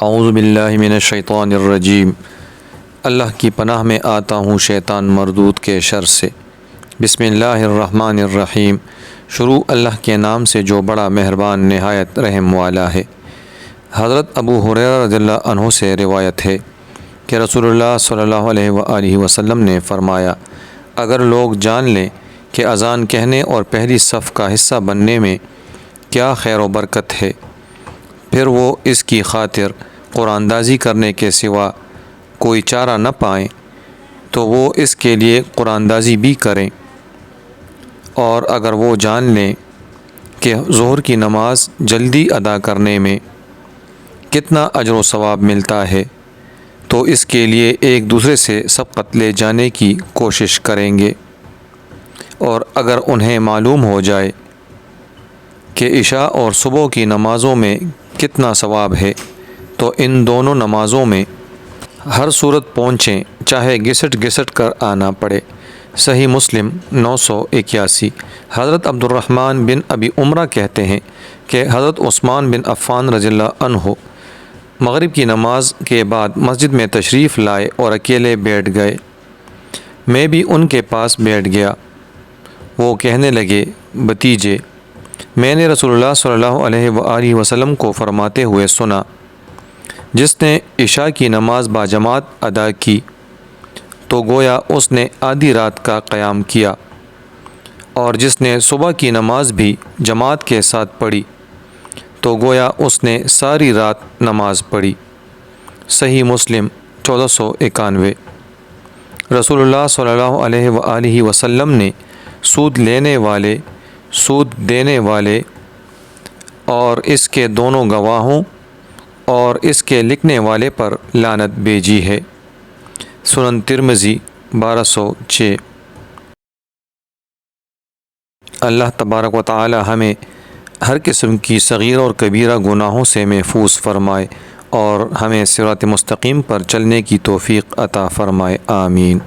اعوذ باللہ من الشیطان الرجیم۔ اللہ کی پناہ میں آتا ہوں شیطان مردود کے شر سے۔ بسم اللہ الرحمن الرحیم۔ شروع اللہ کے نام سے جو بڑا مہربان نہایت رحم والا ہے۔ حضرت ابو ہریرہ رضی اللہ عنہ سے روایت ہے کہ رسول اللہ صلی اللہ علیہ وآلہ وسلم نے فرمایا، اگر لوگ جان لیں کہ اذان کہنے اور پہلی صف کا حصہ بننے میں کیا خیر و برکت ہے، پھر وہ اس کی خاطر قرآن دازی کرنے کے سوا کوئی چارہ نہ پائیں تو وہ اس کے لیے قرآن دازی بھی کریں، اور اگر وہ جان لیں کہ ظہر کی نماز جلدی ادا کرنے میں کتنا اجر و ثواب ملتا ہے تو اس کے لیے ایک دوسرے سے سبقت لے جانے کی کوشش کریں گے، اور اگر انہیں معلوم ہو جائے کہ عشاء اور صبح کی نمازوں میں کتنا ثواب ہے تو ان دونوں نمازوں میں ہر صورت پہنچیں، چاہے گھسٹ گھسٹ کر آنا پڑے۔ صحیح مسلم 981۔ حضرت عبد الرحمن بن ابی عمرہ کہتے ہیں کہ حضرت عثمان بن عفان رضی اللہ عنہ مغرب کی نماز کے بعد مسجد میں تشریف لائے اور اکیلے بیٹھ گئے۔ میں بھی ان کے پاس بیٹھ گیا۔ وہ کہنے لگے، بھتیجے، میں نے رسول اللہ صلی اللہ علیہ وآلہ وسلم کو فرماتے ہوئے سنا، جس نے عشاء کی نماز باجماعت ادا کی تو گویا اس نے آدھی رات کا قیام کیا، اور جس نے صبح کی نماز بھی جماعت کے ساتھ پڑھی تو گویا اس نے ساری رات نماز پڑھی۔ صحیح مسلم 1491۔ رسول اللہ صلی اللہ علیہ وآلہ وسلم نے سود لینے والے، سود دینے والے اور اس کے دونوں گواہوں اور اس کے لکھنے والے پر لعنت بھیجی ہے۔ سنن ترمذی 1206۔ اللہ تبارک و تعالی ہمیں ہر قسم کی صغیر اور کبیرہ گناہوں سے محفوظ فرمائے اور ہمیں صراط مستقیم پر چلنے کی توفیق عطا فرمائے، آمین۔